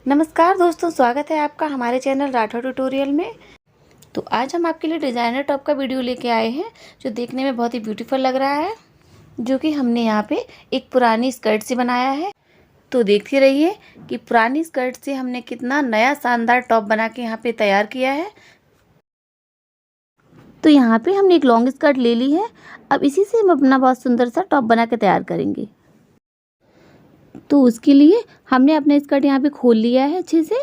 नमस्कार दोस्तों, स्वागत है आपका हमारे चैनल राठौर ट्यूटोरियल में। तो आज हम आपके लिए डिज़ाइनर टॉप का वीडियो लेके आए हैं जो देखने में बहुत ही ब्यूटीफुल लग रहा है, जो कि हमने यहाँ पे एक पुरानी स्कर्ट से बनाया है। तो देखते रहिए कि पुरानी स्कर्ट से हमने कितना नया शानदार टॉप बना के यहाँ पे तैयार किया है। तो यहाँ पे हमने एक लॉन्ग स्कर्ट ले ली है। अब इसी से हम अपना बहुत सुंदर सा टॉप बना के तैयार करेंगे। तो उसके लिए हमने अपना स्कर्ट यहाँ पे खोल लिया है अच्छे से।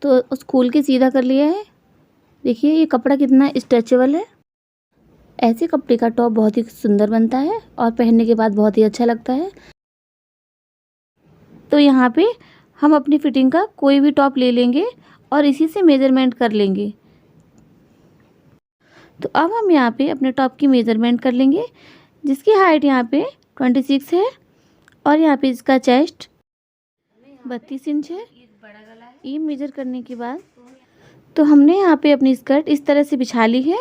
तो उस खोल के सीधा कर लिया है। देखिए ये कपड़ा कितना स्ट्रेचेबल है। ऐसे कपड़े का टॉप बहुत ही सुंदर बनता है और पहनने के बाद बहुत ही अच्छा लगता है। तो यहाँ पे हम अपनी फिटिंग का कोई भी टॉप ले लेंगे और इसी से मेजरमेंट कर लेंगे। तो अब हम यहाँ पे अपने टॉप की मेजरमेंट कर लेंगे, जिसकी हाइट यहाँ पे 26 है और यहाँ पे इसका चेस्ट 32 इंच है। ये मेजर करने के बाद तो हमने यहाँ पे अपनी स्कर्ट इस तरह से बिछा ली है।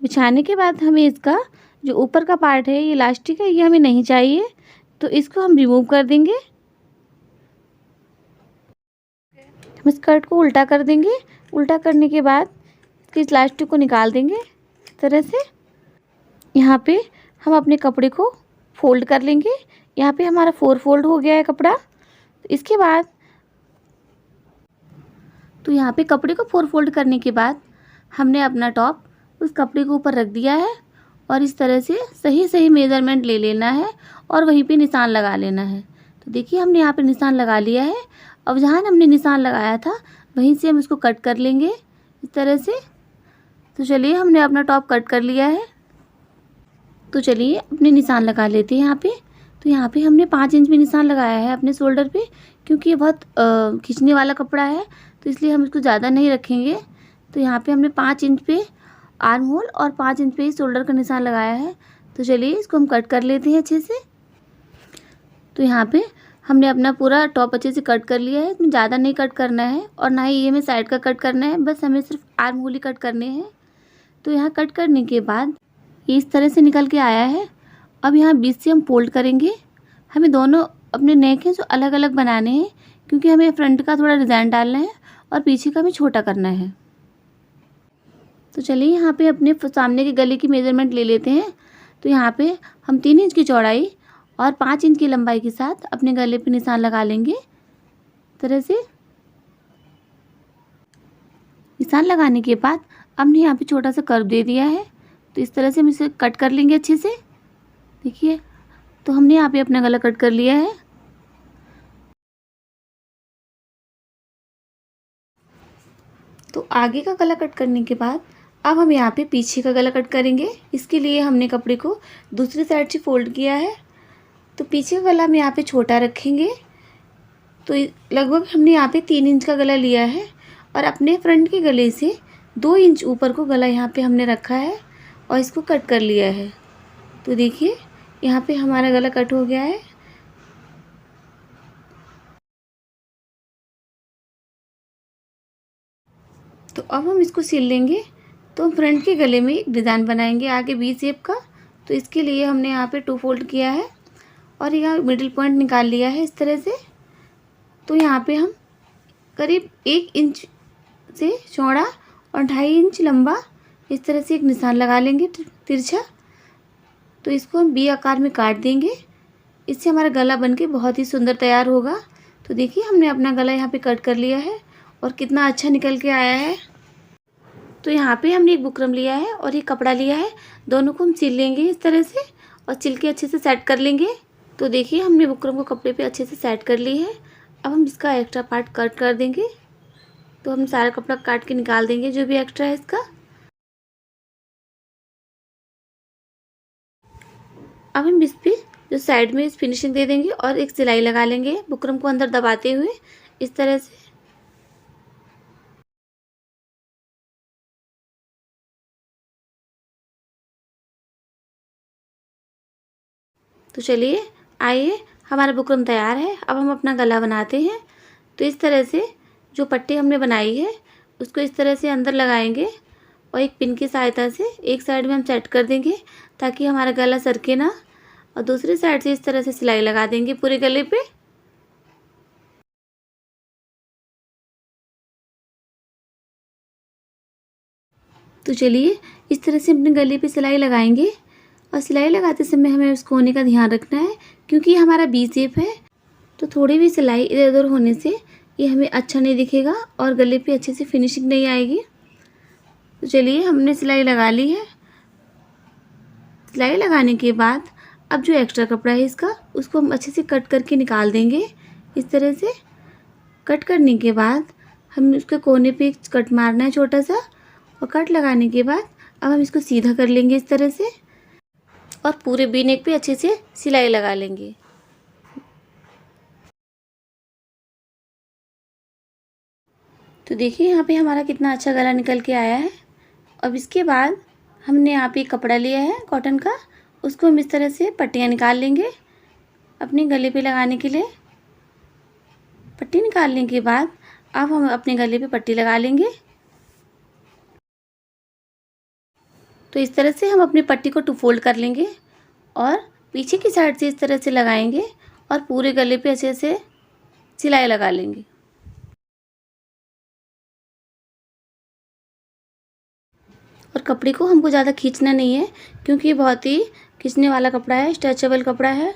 बिछाने के बाद हमें इसका जो ऊपर का पार्ट है, ये इलास्टिक है, ये हमें नहीं चाहिए, तो इसको हम रिमूव कर देंगे। हम स्कर्ट को उल्टा कर देंगे। उल्टा करने के बाद इस इलास्टिक को निकाल देंगे इस तरह से। यहाँ पे हम अपने कपड़े को फोल्ड कर लेंगे। यहाँ पे हमारा 4 फोल्ड हो गया है कपड़ा। इसके बाद तो यहाँ पे कपड़े को 4 फोल्ड करने के बाद हमने अपना टॉप उस कपड़े के ऊपर रख दिया है और इस तरह से सही सही मेज़रमेंट ले लेना है और वहीं पे निशान लगा लेना है। तो देखिए हमने यहाँ पे निशान लगा लिया है। अब जहाँ हमने निशान लगाया था वहीं से हम इसको कट कर लेंगे इस तरह से। तो चलिए हमने अपना टॉप कट कर लिया है। तो चलिए अपने निशान लगा लेते हैं यहाँ पे। तो यहाँ पे हमने 5 इंच में निशान लगाया है अपने शोल्डर पे, क्योंकि ये बहुत खींचने वाला कपड़ा है, तो इसलिए हम इसको ज़्यादा नहीं रखेंगे। तो यहाँ पे हमने 5 इंच पे आर्म होल और 5 इंच पे शोल्डर का निशान लगाया है। तो चलिए इसको हम कट कर लेते हैं अच्छे से। तो यहाँ पे हमने अपना पूरा टॉप अच्छे से कट कर लिया है। इसमें ज़्यादा नहीं कट करना है और ना ही ये हमें साइड का कट करना है, बस हमें सिर्फ आर्म होल ही कट करने हैं। तो यहाँ कट करने के बाद ये इस तरह से निकल के आया है। अब यहाँ बीच से हम फोल्ड करेंगे। हमें दोनों अपने नेक हैं जो अलग अलग बनाने हैं, क्योंकि हमें फ्रंट का थोड़ा डिज़ाइन डालना है और पीछे का हमें छोटा करना है। तो चलिए यहाँ पे अपने सामने के गले की मेज़रमेंट ले लेते हैं। तो यहाँ पे हम 3 इंच की चौड़ाई और 5 इंच की लंबाई के साथ अपने गले पे निशान लगा लेंगे इस तरह से। निशान लगाने के बाद हमने यहाँ पे छोटा सा कर्व दे दिया है। तो इस तरह से हम इसे कट कर लेंगे अच्छे से। देखिए तो हमने यहाँ पे अपना गला कट कर लिया है। तो आगे का गला कट करने के बाद अब हम यहाँ पे पीछे का गला कट करेंगे। इसके लिए हमने कपड़े को दूसरी साइड से फोल्ड किया है। तो पीछे का गला हम यहाँ पे छोटा रखेंगे। तो लगभग हमने यहाँ पे 3 इंच का गला लिया है और अपने फ्रंट के गले से 2 इंच ऊपर को गला यहाँ पे हमने रखा है और इसको कट कर लिया है। तो देखिए यहाँ पे हमारा गला कट हो गया है। तो अब हम इसको सिल लेंगे। तो हम फ्रंट के गले में एक डिज़ाइन बनाएंगे आगे वी शेप का। तो इसके लिए हमने यहाँ पे 2 फोल्ड किया है और यहाँ मिडिल पॉइंट निकाल लिया है इस तरह से। तो यहाँ पे हम करीब 1 इंच से चौड़ा और 2.5 इंच लंबा इस तरह से एक निशान लगा लेंगे तिरछा। तो इसको हम वी आकार में काट देंगे। इससे हमारा गला बनके बहुत ही सुंदर तैयार होगा। तो देखिए हमने अपना गला यहाँ पे कट कर लिया है और कितना अच्छा निकल के आया है। तो यहाँ पे हमने एक बुकरम लिया है और एक कपड़ा लिया है, दोनों को हम सिल लेंगे इस तरह से और सिल के अच्छे से सेट कर लेंगे। तो देखिए हमने बुकरम को कपड़े पे अच्छे से सेट कर ली है। अब हम इसका एक्स्ट्रा पार्ट कट कर देंगे। तो हम सारा कपड़ा काट के निकाल देंगे जो भी एक्स्ट्रा है इसका। अब हम इस पे जो साइड में फिनिशिंग दे देंगे और एक सिलाई लगा लेंगे बुकरम को अंदर दबाते हुए इस तरह से। तो चलिए आइए हमारा बुकरम तैयार है। अब हम अपना गला बनाते हैं। तो इस तरह से जो पट्टी हमने बनाई है उसको इस तरह से अंदर लगाएंगे और एक पिन की सहायता से एक साइड में हम सेट कर देंगे ताकि हमारा गला सरके ना, और दूसरी साइड से इस तरह से सिलाई लगा देंगे पूरे गले पे। तो चलिए इस तरह से अपने गले पे सिलाई लगाएंगे। और सिलाई लगाते समय हमें उस कोने का ध्यान रखना है, क्योंकि ये हमारा वी शेप है, तो थोड़ी भी सिलाई इधर उधर होने से ये हमें अच्छा नहीं दिखेगा और गले पे अच्छे से फिनिशिंग नहीं आएगी। तो चलिए हमने सिलाई लगा ली है। सिलाई लगाने के बाद अब जो एक्स्ट्रा कपड़ा है इसका, उसको हम अच्छे से कट करके निकाल देंगे। इस तरह से कट करने के बाद हम उसके कोने पे एक कट मारना है छोटा सा, और कट लगाने के बाद अब हम इसको सीधा कर लेंगे इस तरह से, और पूरे वी नेक पे अच्छे से सिलाई लगा लेंगे। तो देखिए यहाँ पे हमारा कितना अच्छा गला निकल के आया है। अब इसके बाद हमने यहाँ पे कपड़ा लिया है कॉटन का, उसको हम इस तरह से पट्टियाँ निकाल लेंगे अपने गले पे लगाने के लिए। पट्टी निकालने के बाद अब हम अपने गले पे पट्टी लगा लेंगे। तो इस तरह से हम अपनी पट्टी को 2 फोल्ड कर लेंगे और पीछे की साइड से इस तरह से लगाएंगे और पूरे गले पे अच्छे से सिलाई लगा लेंगे। और कपड़े को हमको ज़्यादा खींचना नहीं है, क्योंकि ये बहुत ही खींचने वाला कपड़ा है, स्ट्रेचेबल कपड़ा है।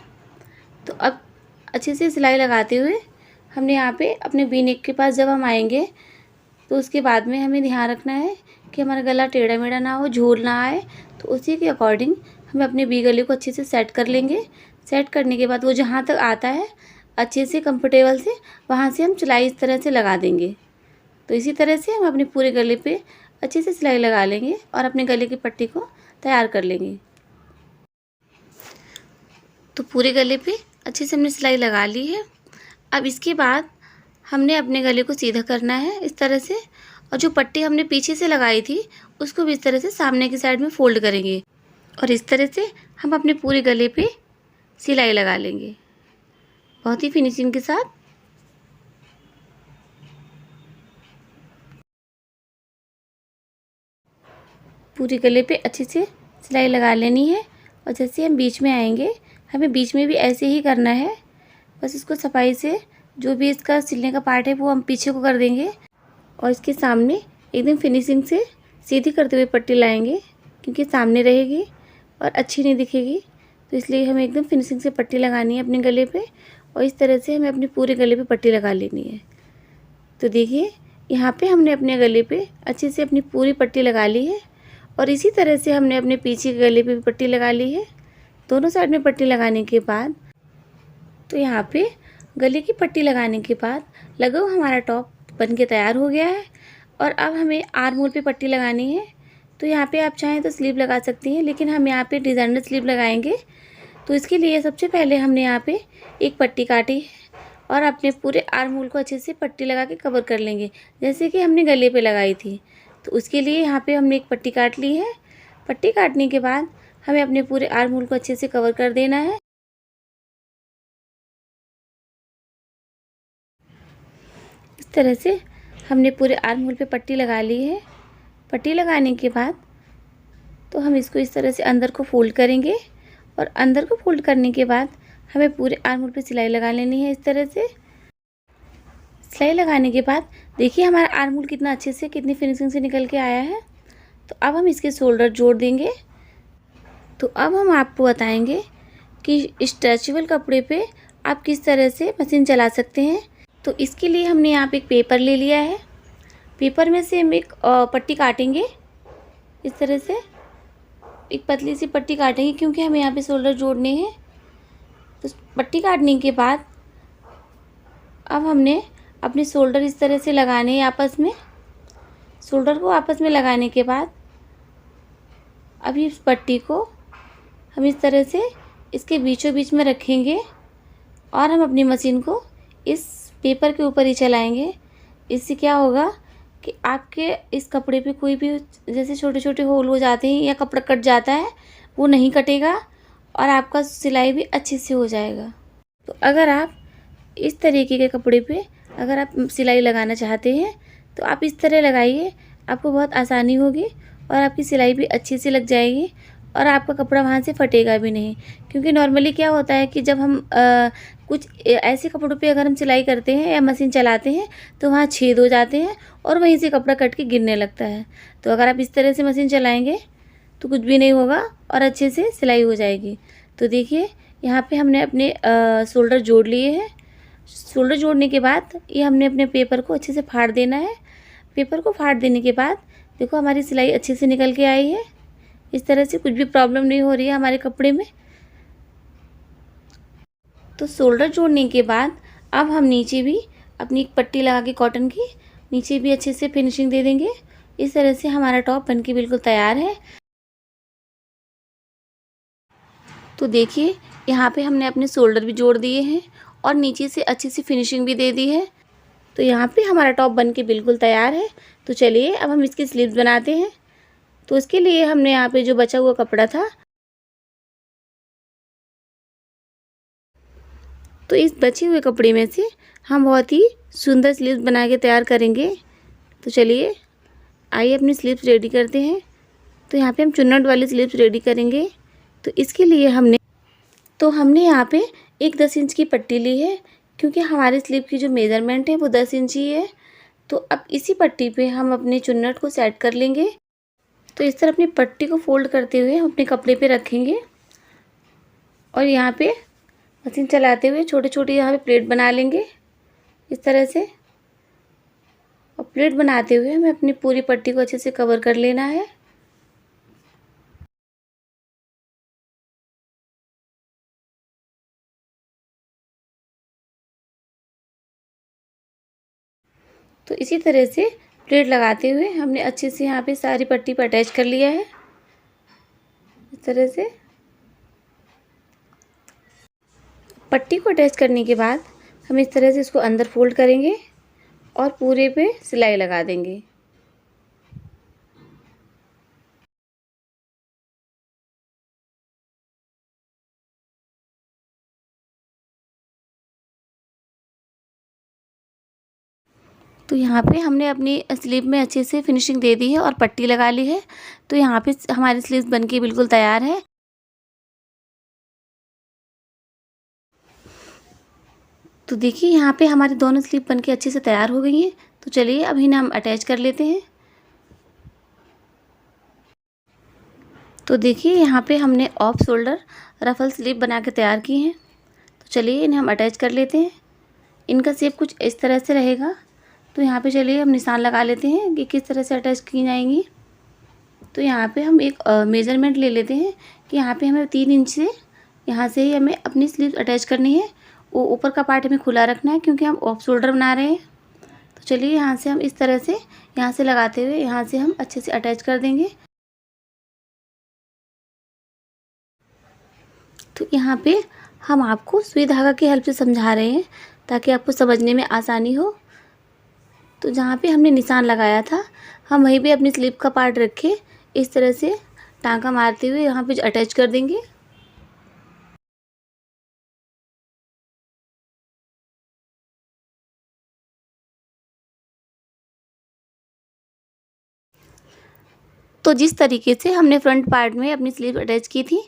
तो अब अच्छे से सिलाई लगाते हुए हमने यहाँ पे अपने वी नेक के पास जब हम आएंगे, तो उसके बाद में हमें ध्यान रखना है कि हमारा गला टेढ़ा मेढ़ा ना हो, झूल ना आए। तो उसी के अकॉर्डिंग हम अपने वी गले को अच्छे से सेट कर लेंगे। सेट करने के बाद वो जहाँ तक आता है अच्छे से कंफर्टेबल से, वहाँ से हम सिलाई इस तरह से लगा देंगे। तो इसी तरह से हम अपने पूरे गले पे अच्छे से सिलाई लगा लेंगे और अपने गले की पट्टी को तैयार कर लेंगे। तो पूरे गले पे अच्छे से हमने सिलाई लगा ली है। अब इसके बाद हमने अपने गले को सीधा करना है इस तरह से, और जो पट्टी हमने पीछे से लगाई थी उसको भी इस तरह से सामने की साइड में फोल्ड करेंगे, और इस तरह से हम अपने पूरे गले पे सिलाई लगा लेंगे बहुत ही फिनिशिंग के साथ। पूरे गले पे अच्छे से सिलाई लगा लेनी है। और जैसे हम बीच में आएंगे, हमें बीच में भी ऐसे ही करना है। बस इसको सफाई से जो भी इसका सिलने का पार्ट है वो हम पीछे को कर देंगे, और इसके सामने एकदम फिनिशिंग से सीधी करते हुए पट्टी लाएंगे, क्योंकि सामने रहेगी और अच्छी नहीं दिखेगी। तो इसलिए हमें एकदम फिनिशिंग से पट्टी लगानी है अपने गले पे, और इस तरह से हमें अपने पूरे गले पे पट्टी लगा लेनी है। तो देखिए यहाँ पे हमने अपने गले पे अच्छे से अपनी पूरी पट्टी लगा ली है, और इसी तरह से हमने अपने पीछे के गले पे भी पट्टी लगा ली है। दोनों साइड में पट्टी लगाने के बाद, तो यहाँ पे गले की पट्टी लगाने के बाद लगभग हमारा टॉप बन के तैयार हो गया है। और अब हमें आर्म होल पे पट्टी लगानी है। तो यहाँ पे आप चाहें तो स्लीव लगा सकती हैं, लेकिन हम यहाँ पे डिज़ाइनर स्लीव लगाएंगे। तो इसके लिए सबसे पहले हमने यहाँ पे एक पट्टी काटी है, और अपने पूरे आर्म होल को अच्छे से पट्टी लगा के कवर कर लेंगे, जैसे कि हमने गले पे लगाई थी। तो उसके लिए यहाँ पे हमने एक पट्टी काट ली है। पट्टी काटने के बाद हमें अपने पूरे आर्म होल को अच्छे से कवर कर देना है। इस तरह से हमने पूरे आर्म होल पे पट्टी लगा ली है। पट्टी लगाने के बाद तो हम इसको इस तरह से अंदर को फोल्ड करेंगे, और अंदर को फोल्ड करने के बाद हमें पूरे आर्म होल पे सिलाई लगा लेनी है इस तरह से। सिलाई लगाने के बाद देखिए हमारा आर्म होल कितना अच्छे से, कितनी फिनिशिंग से निकल के आया है। तो अब हम इसके शोल्डर जोड़ देंगे। तो अब हम आपको बताएंगे कि स्ट्रेचेबल कपड़े पे आप किस तरह से मशीन चला सकते हैं। तो इसके लिए हमने यहाँ पे एक पेपर ले लिया है। पेपर में से हम एक पट्टी काटेंगे इस तरह से, एक पतली सी पट्टी काटेंगे, क्योंकि हमें यहाँ पे शोल्डर जोड़ने हैं। तो पट्टी काटने के बाद अब हमने अपने शोल्डर इस तरह से लगाने हैं आपस में। शोल्डर को आपस में लगाने के बाद अभी इस पट्टी को हम इस तरह से इसके बीचों बीच में रखेंगे, और हम अपनी मशीन को इस पेपर के ऊपर ही चलाएंगे। इससे क्या होगा कि आपके इस कपड़े पे कोई भी जैसे छोटे छोटे होल हो जाते हैं या कपड़ा कट जाता है, वो नहीं कटेगा, और आपका सिलाई भी अच्छे से हो जाएगा। तो अगर आप इस तरीके के कपड़े पे अगर आप सिलाई लगाना चाहते हैं, तो आप इस तरह लगाइए, आपको बहुत आसानी होगी और आपकी सिलाई भी अच्छे से लग जाएगी, और आपका कपड़ा वहाँ से फटेगा भी नहीं। क्योंकि नॉर्मली क्या होता है कि जब हम कुछ ऐसे कपड़ों पे अगर हम सिलाई करते हैं या मशीन चलाते हैं तो वहाँ छेद हो जाते हैं और वहीं से कपड़ा कट के गिरने लगता है। तो अगर आप इस तरह से मशीन चलाएँगे तो कुछ भी नहीं होगा और अच्छे से सिलाई हो जाएगी। तो देखिए यहाँ पे हमने अपने शोल्डर जोड़ लिए हैं। शोल्डर जोड़ने के बाद ये हमने अपने पेपर को अच्छे से फाड़ देना है। पेपर को फाड़ देने के बाद देखो हमारी सिलाई अच्छे से निकल के आई है। इस तरह से कुछ भी प्रॉब्लम नहीं हो रही है हमारे कपड़े में। तो शोल्डर जोड़ने के बाद अब हम नीचे भी अपनी एक पट्टी लगा के कॉटन की नीचे भी अच्छे से फिनिशिंग दे देंगे। इस तरह से हमारा टॉप बनके बिल्कुल तैयार है। तो देखिए यहाँ पे हमने अपने शोल्डर भी जोड़ दिए हैं और नीचे से अच्छी सी फिनिशिंग भी दे दी है। तो यहाँ पे हमारा टॉप बनके बिल्कुल तैयार है। तो चलिए अब हम इसकी स्लीव्स बनाते हैं। तो इसके लिए हमने यहाँ पे जो बचा हुआ कपड़ा था तो इस बचे हुए कपड़े में से हम बहुत ही सुंदर स्लीव्स बना के तैयार करेंगे। तो चलिए आइए अपनी स्लीव्स रेडी करते हैं। तो यहाँ पे हम चुन्नट वाली स्लीव्स रेडी करेंगे। तो इसके लिए हमने यहाँ पे एक 10 इंच की पट्टी ली है क्योंकि हमारे स्लीव की जो मेज़रमेंट है वो 10 इंच ही है। तो अब इसी पट्टी पे हम अपने चुन्नट को सेट कर लेंगे। तो इस तरह अपनी पट्टी को फोल्ड करते हुए हम अपने कपड़े पे रखेंगे और यहाँ पे मशीन चलाते हुए छोटे छोटे यहाँ पे प्लेट बना लेंगे इस तरह से। और प्लेट बनाते हुए हमें अपनी पूरी पट्टी को अच्छे से कवर कर लेना है। तो इसी तरह से प्लेट लगाते हुए हमने अच्छे से यहाँ पे सारी पट्टी पर अटैच कर लिया है इस तरह से। पट्टी को अटैच करने के बाद हम इस तरह से इसको अंदर फोल्ड करेंगे और पूरे पे सिलाई लगा देंगे। तो यहाँ पे हमने अपनी स्लीव में अच्छे से फिनिशिंग दे दी है और पट्टी लगा ली है। तो यहाँ पे हमारी स्लीव्स बनके बिल्कुल तैयार है। तो देखिए यहाँ पे हमारी दोनों स्लीव बनके अच्छे से तैयार हो गई हैं। तो चलिए अब इन्हें हम अटैच कर लेते हैं। तो देखिए यहाँ पे हमने ऑफ शोल्डर रफल स्लीव बना के तैयार की हैं। तो चलिए इन्हें हम अटैच कर लेते हैं। इनका शेप कुछ इस तरह से रहेगा। तो यहाँ पे चलिए हम निशान लगा लेते हैं कि किस तरह से अटैच की जाएंगी। तो यहाँ पे हम एक मेज़रमेंट ले लेते हैं कि यहाँ पे हमें 3 इंच से यहाँ से ही हमें अपनी स्लीव अटैच करनी है। वो ऊपर का पार्ट हमें खुला रखना है क्योंकि हम ऑफ शोल्डर बना रहे हैं। तो चलिए यहाँ से हम इस तरह से यहाँ से लगाते हुए यहाँ से हम अच्छे से अटैच कर देंगे। तो यहाँ पे हम आपको सुई धागा की हेल्प से समझा रहे हैं ताकि आपको समझने में आसानी हो। तो जहाँ पे हमने निशान लगाया था हम वहीं पे अपनी स्लीव का पार्ट रखे इस तरह से टाँका मारते हुए यहाँ पे अटैच कर देंगे। तो जिस तरीके से हमने फ्रंट पार्ट में अपनी स्लीव अटैच की थी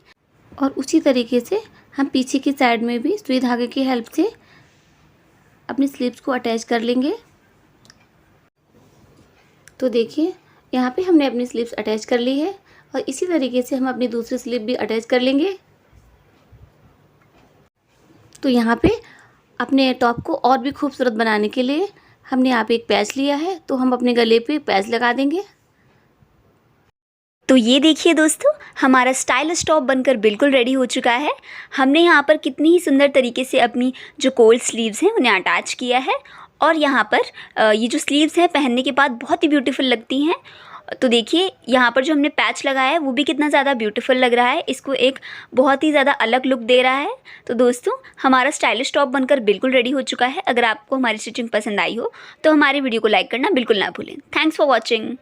और उसी तरीके से हम पीछे की साइड में भी सुई धागे की हेल्प से अपनी स्लीव्स को अटैच कर लेंगे। तो देखिए यहाँ पे हमने अपनी स्लीव्स अटैच कर ली है और इसी तरीके से हम अपनी दूसरी स्लीव भी अटैच कर लेंगे। तो यहाँ पे अपने टॉप को और भी खूबसूरत बनाने के लिए हमने यहाँ पे एक पैच लिया है। तो हम अपने गले पे पैच लगा देंगे। तो ये देखिए दोस्तों, हमारा स्टाइलिश टॉप बनकर बिल्कुल रेडी हो चुका है। हमने यहाँ पर कितनी ही सुंदर तरीके से अपनी जो कोल्ड स्लीव्स हैं उन्हें अटैच किया है और यहाँ पर ये जो स्लीव्स हैं पहनने के बाद बहुत ही ब्यूटीफुल लगती हैं। तो देखिए यहाँ पर जो हमने पैच लगाया है वो भी कितना ज़्यादा ब्यूटीफुल लग रहा है, इसको एक बहुत ही ज़्यादा अलग लुक दे रहा है। तो दोस्तों हमारा स्टाइलिश टॉप बनकर बिल्कुल रेडी हो चुका है। अगर आपको हमारी स्टिचिंग पसंद आई हो तो हमारी वीडियो को लाइक करना बिल्कुल ना भूलें। Thanks for watching.